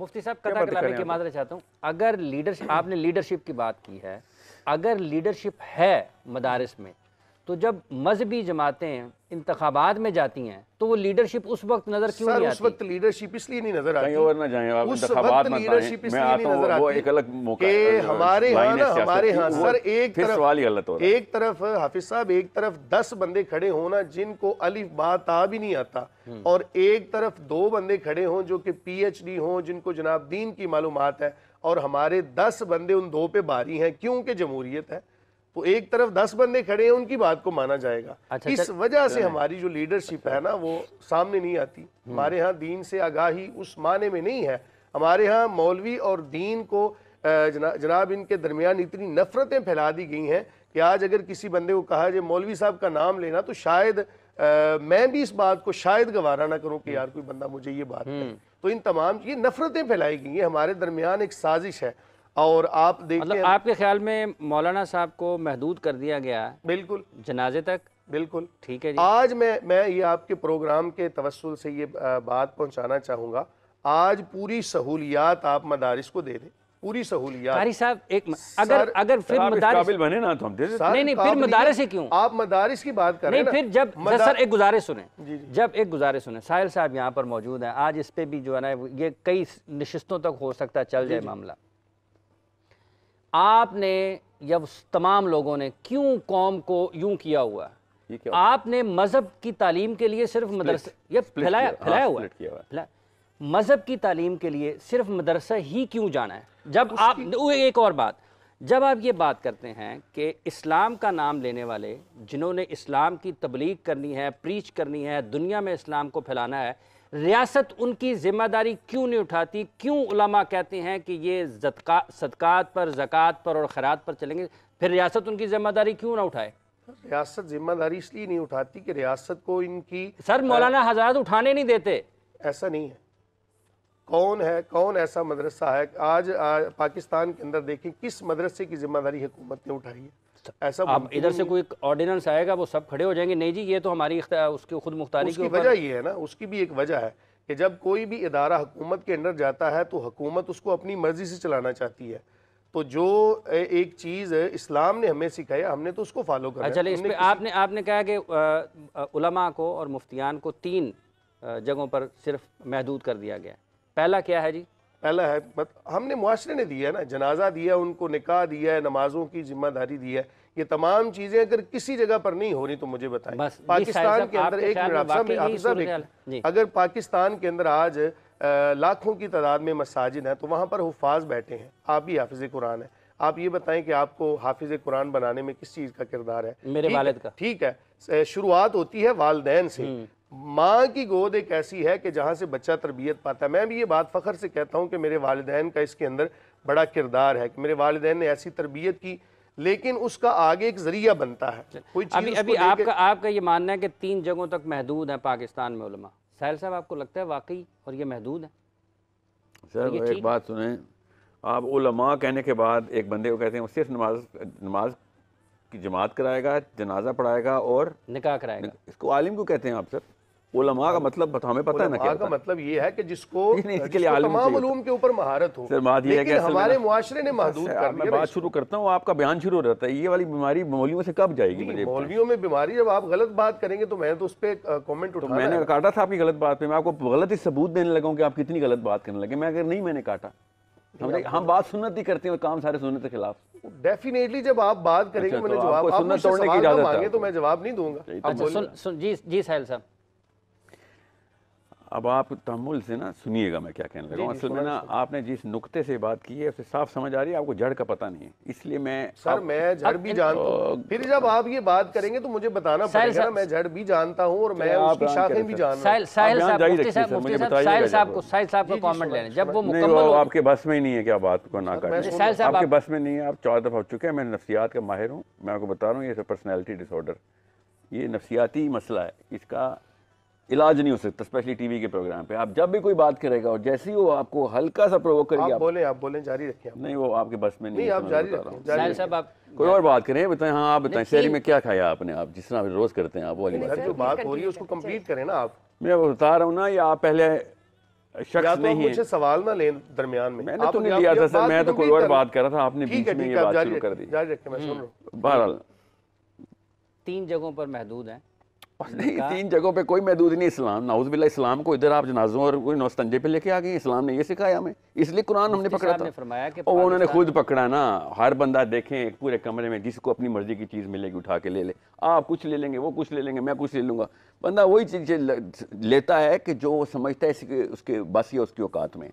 मुफ्ती साहब कदा कलामी की माजरत चाहता हूँ, अगर लीडरशिप, आपने लीडरशिप की बात की है, अगर लीडरशिप है मदारिस में, तो जब मजहबी जमातें इंतखाबात में जाती हैं तो वो लीडरशिप उस वक्त नजर क्यों नहीं आती? उस वक्त लीडरशिप इसलिए नहीं नजर आती, और ना जाएं आप, उस वक्त लीडरशिप इसलिए नहीं नजर आती, एक अलग मौका हमारे यहाँ सर एक तरफ हाफिज साहब, एक तरफ 10 बंदे खड़े हो ना जिनको अलिफ बा ता भी नहीं आता, और एक तरफ 2 बंदे खड़े हों जो कि PhD हों, जिनको जनाब दीन की मालूमात है, और हमारे 10 बंदे उन 2 पे भारी हैं क्योंकि जमहूरियत है, तो एक तरफ 10 बंदे खड़े हैं, उनकी बात को माना जाएगा। अच्छा, इस वजह से हमारी जो लीडरशिप है ना वो सामने नहीं आती। हमारे यहाँ दीन से आगाही उस माने में नहीं है। हमारे यहाँ मौलवी और दीन को जनाब इनके दरमियान इतनी नफरतें फैला दी गई हैं कि आज अगर किसी बंदे को कहा जाए मौलवी साहब का नाम लेना, तो शायद मैं भी इस बात को शायद गवारा ना करूं कि यार कोई बंदा मुझे ये बात करे। तो इन तमाम ये नफरतें फैलाई गई हैं, हमारे दरमियान एक साजिश है। और आप देखते मतलब आपके ख्याल में मौलाना साहब को महदूद कर दिया गया है? बिल्कुल, जनाजे तक। बिल्कुल ठीक है जी। आज मैं ये आपके प्रोग्राम के तवस्सुल से ये बात पहुंचाना चाहूँगा, आज पूरी सहूलियात आप मदारिस को दे दें, पूरी सहूलियात। कारी साहब एक अगर फिर मदारिस बने ना तो हम दे दें। नहीं फिर मदारिस से क्यों आप मदारिस की बात कर रहे हैं? नहीं फिर जब सर एक गुजारिश सुने, जब एक गुजारिश सुने, साहिल साहब यहाँ पर मौजूद हैं, आज इस पे भी जो है ना ये कई नशिस्तों तक हो सकता है चल जाए मामला। आपने या तमाम लोगों ने क्यों कौम को यूं किया हुआ है? आपने मजहब की तालीम के लिए सिर्फ मदरसा ये फैलाया हुआ है, मजहब की तालीम के लिए सिर्फ मदरसा ही क्यों जाना है? जब आप एक और बात, जब आप ये बात करते हैं कि इस्लाम का नाम लेने वाले जिन्होंने इस्लाम की तबलीग करनी है, प्रीच करनी है, दुनिया में इस्लाम को फैलाना है, रियासत उनकी जिम्मेदारी क्यों नहीं उठाती? क्यों उलमा कहते हैं कि ये सदकात पर, ज़कात पर और खैरात पर चलेंगे? फिर रियासत उनकी जिम्मेदारी क्यों ना उठाए? रियासत जिम्मेदारी इसलिए नहीं उठाती कि रियासत को इनकी सर मौलाना हजरत उठाने नहीं देते। ऐसा नहीं है। कौन ऐसा मदरसा है आज पाकिस्तान के अंदर देखें किस मदरसे की जिम्मेदारी हुकूमत ने उठाई है? ऐसा अब इधर से कोई ऑर्डिनेंस आएगा वो सब खड़े हो जाएंगे, नहीं जी ये तो हमारी उसकी खुद मुख्तारी की वजह ये है ना, उसकी भी एक वजह है कि जब कोई भी इदारा हुकूमत के अंदर जाता है तो हुकूमत उसको अपनी मर्जी से चलाना चाहती है। तो जो एक चीज़ इस्लाम ने हमें सिखाया हमने तो उसको फॉलो करना है। चलिए इस पे आपने कहा कि उलमा को और मुफ्तियान को 3 जगहों पर सिर्फ महदूद कर दिया गया। पहला क्या है जी? पहला है हमने मुआशरे ने दिया है ना, जनाजा दिया, उनको निकाह दिया है, नमाजों की जिम्मेदारी दी है। ये तमाम चीजें अगर किसी जगह पर नहीं हो रही तो मुझे बताएं। पाकिस्तान के अंदर अगर पाकिस्तान के अंदर आज लाखों की तादाद में मसाजिद हैं तो वहाँ पर हुफ़ाज़ बैठे हैं, आप भी हाफिज़ कुरान है, आप ये बताएं कि आपको हाफिज़ कुरान बनाने में किस चीज़ का किरदार है? मेरे वालिद का। ठीक है, शुरुआत होती है वालिदैन से। माँ की गोद एक ऐसी है कि जहाँ से बच्चा तरबियत पाता है। मैं भी ये बात फ़ख्र से कहता हूँ कि मेरे वालिदैन का इसके अंदर बड़ा किरदार है कि मेरे वालिदैन ने ऐसी तरबियत की, लेकिन उसका आगे एक जरिया बनता है कोई चीज़। अभी आपका ये मानना है कि 3 जगहों तक महदूद है पाकिस्तान में उलमा। साहिल साहब आपको लगता है वाकई और ये महदूद है? सर एक बात सुने, आप उलमा कहने के बाद एक बंदे को कहते हैं वो सिर्फ नमाज की जमात कराएगा, जनाजा पढ़ाएगा और निकाह कराएगा, इसको आलिम को कहते हैं आप? सर उलमा का मतलब हमें पता है ना क्या का मतलब ये है कि जिसको तमाम उलूम के ऊपर महारत हो। सर बात ये है कि हमारे मुआशरे ने महदूद कर दिया। मैं बात शुरू करता हूँ, आपका बयान शुरू हो जाता है। ये वाली बीमारी मौलवियों से कब जाएगी? मौलवियों में बीमारी, जब आप गलत बात करेंगे तो मैं तो उस पर कॉमेंट उठाना। मैंने काटा था आपकी गलत बात पे, मैं आपको गलत ही सबूत देने लगा कि आप कितनी गलत बात करने लगे। मैं अगर नहीं मैंने काटा, हम बात सुन्नत ही करते हैं और काम सारे सुन्नत के खिलाफ। डेफिनेटली जब आप बात करेंगे मैंने जवाब, आप मुझसे सवाल मांगे तो मैं जवाब नहीं दूंगा। जी साहिल साहब, अब आप तहम्मुल से ना सुनिएगा मैं क्या कहने लगा हूँ। असल में ना आपने जिस नुक्ते से बात की है उससे साफ समझ आ रही है आपको जड़ का पता नहीं है, इसलिए मैं जड़ भी जानता हूँ। फिर जब आप ये बात करेंगे तो मुझे बताना पड़ेगा ना, मैं जड़ भी जानता हूँ और मैं उसकी शाखें भी जानता हूँ। साहिल साहब का कमेंट लेने जब वो मुकम्मल आपके बस में ही नहीं है क्या बात को ना करें, आपके बस में नहीं है। आप 4 दफ़ा हो चुके हैं, मैं नफ्सियात का माहिर हूँ। मैं आपको बता रहा हूँ ये पर्सनैलिटी डिसऑर्डर, ये नफ्सियाती मसला है, इसका इलाज नहीं हो सकता, स्पेशली टीवी के प्रोग्राम पे। आप जब भी कोई बात करेगा और जैसे ही वो आपको हल्का सा प्रोवोक करेगी, आप बोलें जारी रखें। नहीं वो आपके बस में नहीं, आप जारी रखें। साहब आप कोई और बात करें, बताएं। हाँ आप बताएं, शहरी में क्या खाया आपने? आप जिस तरह रोज करते हैं आप वो वाली जो बात हो रही है उसको कंप्लीट करें ना आप। मैं बता रहा हूँ ना, या आप पहले शख्स नहीं है। सवाल ना लें दरमियान में। मैंने तो नहीं लिया था सर, मैं तो कोई और बात कर रहा था, आपने बीच में ये बात शुरू कर दी। जारी रखें, मैं सुन रहा हूं। बहरहाल 3 जगहों पर महदूद हैं। नहीं, 3 जगहों पे कोई महदूद नहीं। इस्लाम, नाउज़ुबिल्लाह, इस्लाम को इधर आप जनाजों और कोई नौस्तंजे पे लेके आ गए। इस्लाम ने ये सिखाया हमें, इसलिए कुरान हमने पकड़ा था। और उन्होंने खुद पकड़ा ना। हर बंदा देखें पूरे कमरे में जिसको अपनी मर्जी की चीज़ मिलेगी उठा के ले ले। आप कुछ ले लेंगे, वो कुछ ले लेंगे, मैं कुछ ले लूँगा। बंदा वही चीज़ लेता है कि जो वो समझता है उसके बस या उसकी औकात में।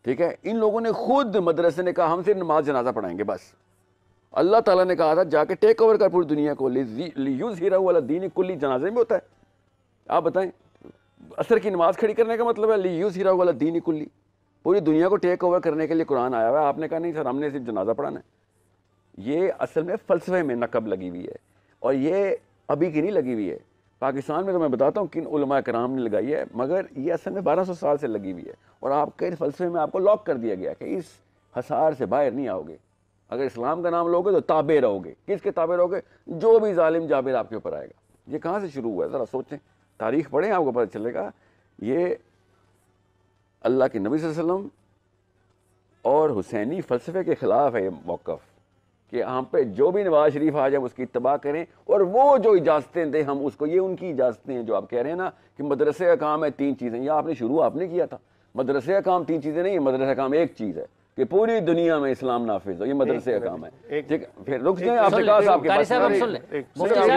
ठीक है, इन लोगों ने खुद मदरसे ने कहा हम सिर्फ नमाज जनाजा पढ़ाएंगे बस। अल्लाह ताला ने कहा था जाके टेक ओवर कर पूरी दुनिया को, लियुज़हिरहु अला दीन कुल्ली, जनाजे में होता है। आप बताएं, असर की नमाज खड़ी करने का मतलब है लियुज़हिरहु अला दीन कुल्ली, पूरी दुनिया को टेक ओवर करने के लिए कुरान आया हुआ है। आपने कहा नहीं सर हमने सिर्फ जनाजा पढ़ाना है। ये असल में फ़लसफ़े में नकब लगी हुई है, और ये अभी की नहीं लगी हुई है। पाकिस्तान में तो मैं बताता हूँ किन उलमा कराम ने लगाई है, मगर ये असल में 1200 साल से लगी हुई है। और आपके फ़लसफ़े में आपको लॉक कर दिया गया कि इस हसार से बाहर नहीं आओगे। अगर इस्लाम का नाम लोगे तो ताबे रहोगे। किसके ताबे रहोगे? जो भी जालिम जाबिर आपके ऊपर आएगा। ये कहाँ से शुरू हुआ है? ज़रा सोचें, तारीख़ पढ़ें, आपको पता चलेगा। ये अल्लाह के नबी सल्लल्लाहु अलैहि वसल्लम और हुसैनी फ़लसफ़े के ख़िलाफ़ है ये मौक़िफ़ कि हम पे जो भी नवाज शरीफ आ जाए उसकी इत्तबा करें, और वो जो इजाज़तें दें हम उसको। ये उनकी इजाज़तें हैं जो आप कह रहे हैं ना कि मदरसे का काम है 3 चीज़ें। यह आपने शुरू आपने किया था। मदरसे का काम 3 चीज़ें नहीं है, मदरसे का काम एक चीज़ है कि पूरी दुनिया में इस्लाम नाफिज हो। ये मदरसे का काम है। ठीक है, फिर रुक जाए, आपने कहा आपके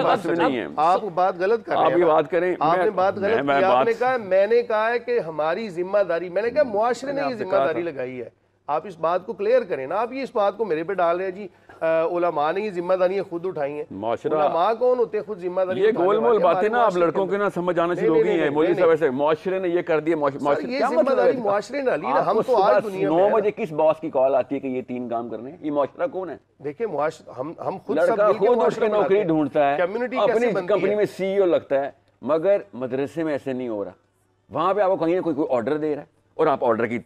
पास नहीं है। आप बात गलत कर रहे हैं। आप ये बात करें, आपने बात गलत की। आपने कहा, मैंने कहा है कि हमारी जिम्मेदारी, मैंने कहा मुआशरे ने ये जिम्मेदारी लगाई है। आप इस बात को क्लियर करें ना। आप ये इस बात को मेरे पे डाल रहे हैं जी उलमा ने ये जिम्मेदारियां खुद उठाई हैं। उलमा कौन होते हैं खुद जिम्मेदारी? ये गोलमोल बातें ना आप लड़कों के ना समझ आना शुरू हो गई है। मौलवी साहब ऐसे मुआशरे ने ये कर दिया, ये जिम्मेदारी मुआशरे ने ली ना। हम तो आज दुनिया में 9 बजे किस बॉस की कॉल आती है कि ये 3 काम करने हैं? ये मुआशरा कौन है? देखिए हम खुद उसकी नौकरी ढूंढता है, अपनी कंपनी में CEO लगता है, मगर मदरसे में ऐसे नहीं हो रहा। वहां पे आपको कहीं ना कोई ऑर्डर दे रहा है और आप ऑर्डर की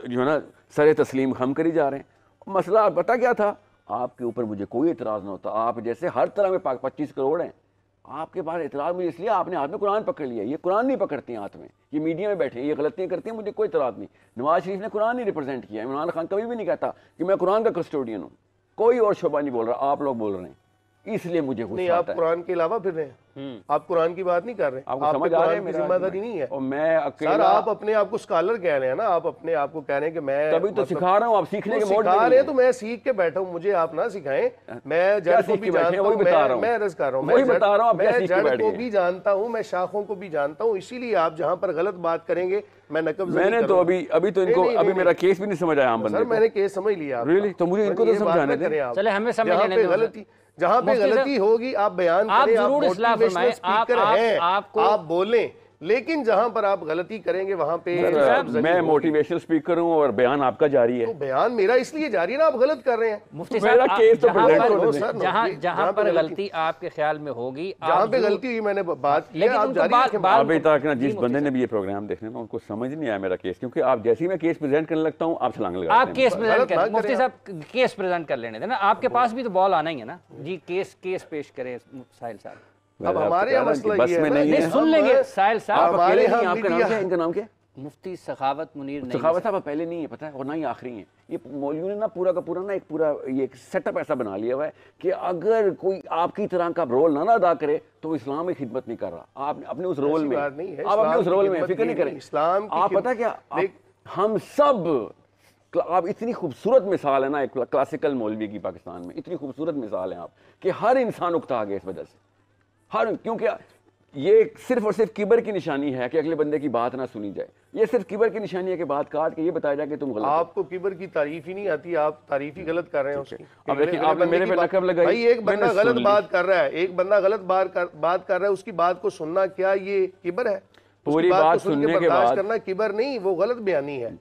जो है ना सरे तस्लीम हम करी जा रहे हैं। मसला पता क्या था? आपके ऊपर मुझे कोई एतराज़ ना होता। आप जैसे हर तरह में 25 करोड़ हैं, आपके पास एतराज़ मुझे इसलिए आपने हाथ में कुरान पकड़ लिया। ये कुरान नहीं पकड़ती हैं हाथ में, ये मीडिया में बैठे हैं, ये गलतियाँ करती हैं, मुझे कोई एतराज़ नहीं। नवाज शरीफ ने कुरान नहीं रिप्रेजेंट किया। इमरान खान कभी भी नहीं कहता कि मैं कुरान का कस्टोडियन हूँ। कोई और शोभा नहीं बोल रहा, आप लोग बोल रहे हैं, इसलिए मुझे नहीं। आप कुरान के अलावा फिर रहे हैं, आप कुरान की बात नहीं कर रहे। आपको समझ आ रहा है मेरी जिम्मेदारी नहीं है। और मैं अकेला, सर आप अपने आप को स्कॉलर कह रहे हैं ना। आप अपने आप को कह रहे हैं कि मैं तभी तो सिखा रहा हूँ। आप सीखने के मोड सिखा रहे हैं तो मैं सीख के बैठा हूँ, मुझे आप ना सिखाएं। मैं जड़ को भी जानता हूँ, मैं अर्ज कर रहा हूँ, मैं जड़ को भी जानता हूँ, मैं शाखों को भी जानता हूँ। इसीलिए आप जहाँ पर गलत बात करेंगे मैं नकब। मैंने तो अभी तो इनको अभी मेरा केस भी नहीं समझ आया। सर मैंने केस समझ लिया। तो मुझे इनको तो समझाने दें। चले हमें समझ लेने गलती जहाँ पे गलती होगी आप बयान करें। आप मोटिवेशनल स्पीकर हैं, आप बोलें, लेकिन जहां पर आप गलती करेंगे वहां पे मैं मोटिवेशनल स्पीकर हूं और बयान आपका जारी है। तो बयान मेरा इसलिए जारी है ना, आप गलत कर रहे हैं। मुफ्ती साहब जहां पर गलती आपके ख्याल में होगी, जहां पे गलती हुई मैंने बात की, आप जारी रखें। अभी तक ना जिस बंदे ने भी ये प्रोग्राम देखने में उनको समझ नहीं आया मेरा केस, क्योंकि आप जैसे ही मैं केस प्रेजेंट करने लगता हूँ आप छलांग लगाते हैं। आप केस प्रेजेंट करें, मुफ्ती साहब केस प्रेजेंट कर लेने देना। आपके पास भी तो बॉल आना ही है ना जी। केस पेश करें साहिल साहब। अब हमारे यहाँ मसला ये है, नहीं सुन लेंगे साहिल साहब। हमारे यहाँ आपका नाम क्या? इनका नाम क्या? मुफ्ती सखावत मुनीर। सखावत साहब पहले नहीं है पता है, और ना ही आखिरी है। ये मौलवियों ने ना पूरा का पूरा ना एक सेटअप ऐसा बना लिया हुआ है कि अगर कोई आपकी तरह का रोल ना अदा करे तो वो इस्लाम में खिदमत नहीं कर रहा। आप अपने उस रोल में, आप अपने उस रोल में फिक्र नहीं करें। इस्लाम आप पता क्या, हम सब, आप इतनी खूबसूरत मिसाल है ना एक क्लासिकल मौलवी की पाकिस्तान में, इतनी खूबसूरत मिसाल है आप कि हर इंसान उकता गया इस वजह से। क्योंकि ये सिर्फ और सिर्फ किबर की निशानी है कि अगले बंदे की बात ना सुनी जाए। ये सिर्फ किबर की निशानी है कि बात काट के ये बताया जाए कि तुम गलत। आपको किबर की तारीफ ही नहीं आती, आप तारीफ ही गलत कर रहे हैं उसकी। अब देखिए आपने मेरे पे नकब लगाई। भाई एक बंदा गलत बात कर रहा है, एक बंदा गलत बात कर रहा है, उसकी बात को सुनना क्या ये किबर है? पूरी बात सुनने के बाद करना किबर नहीं, वो गलत बयानी है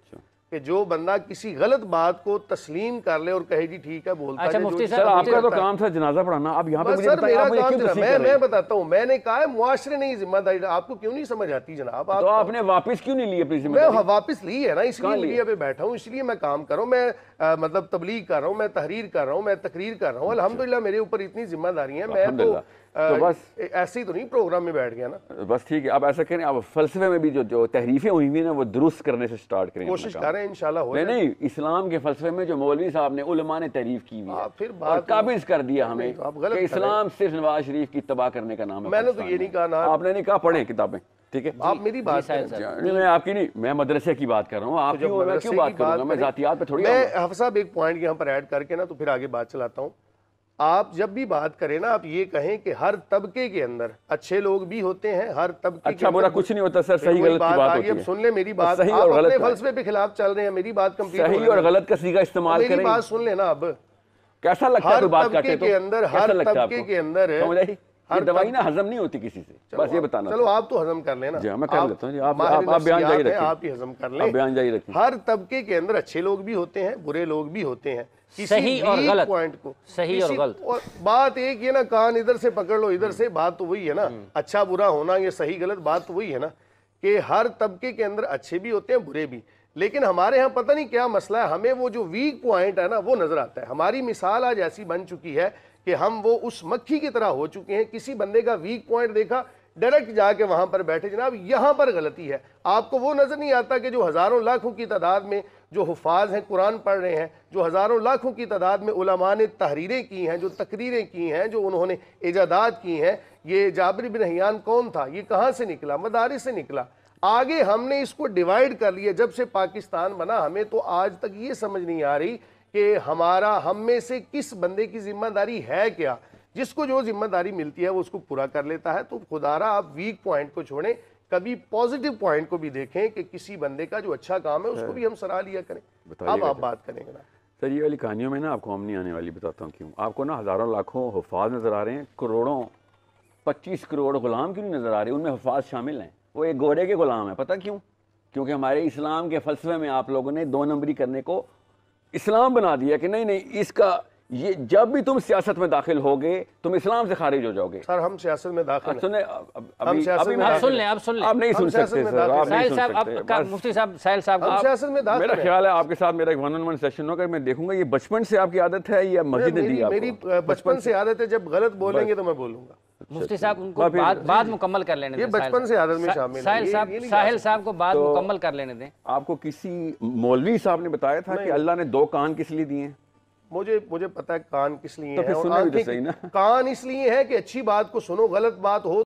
कि जो बंदा किसी गलत बात को तस्लीम कर ले और कहे जी ठीक है बोलता है। अच्छा मुफ्ती सर आपका तो काम था जनाजा पढ़ाना, अब यहाँ पे सर मेरा काम था, मैं बताता हूँ। मैंने कहा है मुआशरे नहीं जिम्मेदारी। आपको क्यों नहीं समझ आती जनाब? तो आपने वापस क्यों नहीं ली अपनी जिम्मेदारी? मैं वापस ली है ना, इसलिए मीडिया पे बैठा हूँ, इसलिए मैं काम कर रहा हूँ। मैं मतलब तबलीग कर रहा हूँ, मैं तहरीर कर रहा हूँ, मैं तकरीर कर रहा हूँ। अल्हम्दुलिल्लाह मेरे ऊपर इतनी जिम्मेदारी है। मैं तो तो बस ऐसे ही तो नहीं प्रोग्राम में बैठ गया ना। बस ठीक है, अब ऐसा करें, अब फलसफे में भी जो तहरीफें हुई हुई ना वो दुरुस्त करने से स्टार्ट करें, कोशिश करें इंशाल्लाह हो। नहीं, इस्लाम के फलसफे में जो मौलवी साहब ने, उलमा ने तारीफ की हुई है, फिर और काबिज कर दिया हमें कि इस्लाम सिर्फ नवाज शरीफ की तबाह करने का नाम है। मैंने तो ये नहीं कहा ना, आपने नहीं कहा, पढ़ें किताबें, ठीक है। आप मेरी बात नहीं, मैं आपकी नहीं, मैं मदरसे की बात कर रहा हूँ, आप मैं क्यों बात करूंगा, मैं जातियात पे थोड़ी। मैं हाफिज साहब एक पॉइंट यहाँ पर ऐड करके ना तो फिर आगे बात चलाता हूँ। आप जब भी बात करें ना, आप ये कहें कि हर तबके के अंदर अच्छे लोग भी होते हैं, हर तबके अच्छा बुरा कुछ नहीं होता सर, सही गलत की बात होती है। अब सुन ले मेरी बात, सही आप और गलत अपने फलसफे पे खिलाफ चल रहे हैं, मेरी बात कंप्लीट। सही और गलत का सीगा इस्तेमाल करें, मेरी बात सुन लेना। अब कैसा लगता है बात करते के अंदर, हर तबके के अंदर हर दवाई ना हजम नहीं होती किसी से, बस ये बताना। चलो आप तो हजम कर लेना, मैं कर लेता हूँ, आप बयान जारी रखें, आप ही हजम कर लें, बयान जारी रखें। हर तबके के अंदर अच्छे लोग भी होते हैं, बुरे लोग भी होते हैं, सही और गलत पॉइंट को, सही और गलत। और बात एक ये ना, कान इधर से पकड़ लो इधर से, बात तो वही है ना, अच्छा बुरा होना, ये सही गलत बात तो वही है ना, कि हर तबके के अंदर अच्छे भी होते हैं, बुरे भी। लेकिन हमारे यहाँ पता नहीं क्या मसला है, हमें वो जो वीक पॉइंट है ना वो नजर आता है। हमारी मिसाल आज ऐसी बन चुकी है कि हम वो उस मक्खी की तरह हो चुके हैं, किसी बंदे का वीक पॉइंट देखा, डायरेक्ट जाके वहां पर बैठे, जनाब यहां पर गलती है। आपको वो नजर नहीं आता कि जो हजारों लाखों की तादाद में जो हुफाज हैं, कुरान पढ़ रहे हैं, जो हजारों लाखों की तादाद में उलमा ने तहरीरें की हैं, जो तकरीरें की हैं, जो उन्होंने इजादात की हैं। ये जाबिर बिन हयान कौन था, ये कहाँ से निकला, मदारिस से निकला। आगे हमने इसको डिवाइड कर लिया, जब से पाकिस्तान बना हमें तो आज तक ये समझ नहीं आ रही कि हमारा, हम में से किस बंदे की जिम्मेदारी है क्या। जिसको जो जिम्मेदारी मिलती है वो उसको पूरा कर लेता है। तो खुदारा आप वीक पॉइंट को छोड़ें, कभी पॉजिटिव पॉइंट को भी देखें कि किसी बंदे का जो अच्छा काम है उसको भी हम सराह लिया करें। अब आप बात करेंगे ना सर, ये वाली कहानियों में ना आपको हम नहीं आने वाली, बताता हूँ क्यों। आपको ना हज़ारों लाखों हुफाज नज़र आ रहे हैं, करोड़ों 25 करोड़ गुलाम क्यों नहीं नज़र आ रहे, उनमें हुफाज शामिल हैं, वो एक घोड़े के गुलाम है। पता क्यों? क्योंकि हमारे इस्लाम के फलसफे में आप लोगों ने 2 नंबरी करने को इस्लाम बना दिया कि नहीं नहीं, इसका ये जब भी तुम सियासत में दाखिल होगे तुम इस्लाम से खारिज हो जाओगे। सर हम सियासत में दाखिल सुने, अभी सुन लें, आप नहीं सुन सकते सर, आप नहीं सुन सकते। मुफ्ती साहब, साहिल साहब, सियासत में दाखिल, मेरा ख्याल है आपके साथ मेरा एक 1-on-1 सेशन होगा, मैं देखूंगा ये बचपन से आपकी आदत है या मस्जिद ने दी आपको? मेरी बचपन से आदत है, जब गलत बोलेंगे तो मैं बोलूंगा। मुफ्ती साहब उनको बात मुकम्मल कर लेने दें, ये बचपन से आदत में शामिल है। साहिल साहब को बात मुकम्मल कर लेने दें। आपको किसी मौलवी साहब ने बताया था कि अल्लाह ने 2 कान किस लिए दिए हैं? मुझे पता है कान किस लिए तो है, और सही ना? कान इसलिए है कि अच्छी बात को सुनो, गलत बात हो